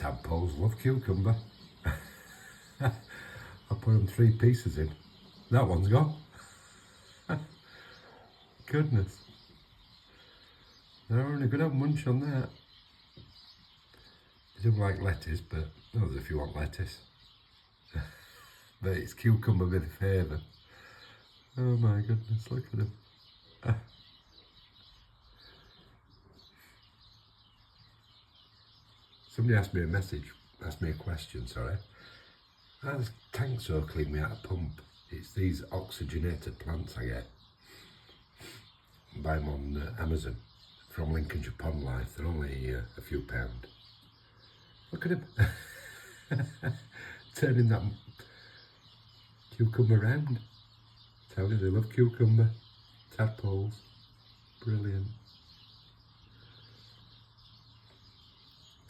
Tadpoles love cucumber. I put them 3 pieces in. That one's gone. Goodness. They're only going to have munch on that. I don't like lettuce, but no, if you want lettuce. But it's cucumber with a favour. Oh my goodness, look at them. Somebody asked me a question, sorry. How does tank so clean me out of pump? It's these oxygenated plants I get. I buy them on Amazon from Lincolnshire Pond Life. They're only a few pound. Look at him. Turning that cucumber round. Tell you they love cucumber. Tadpoles. Brilliant.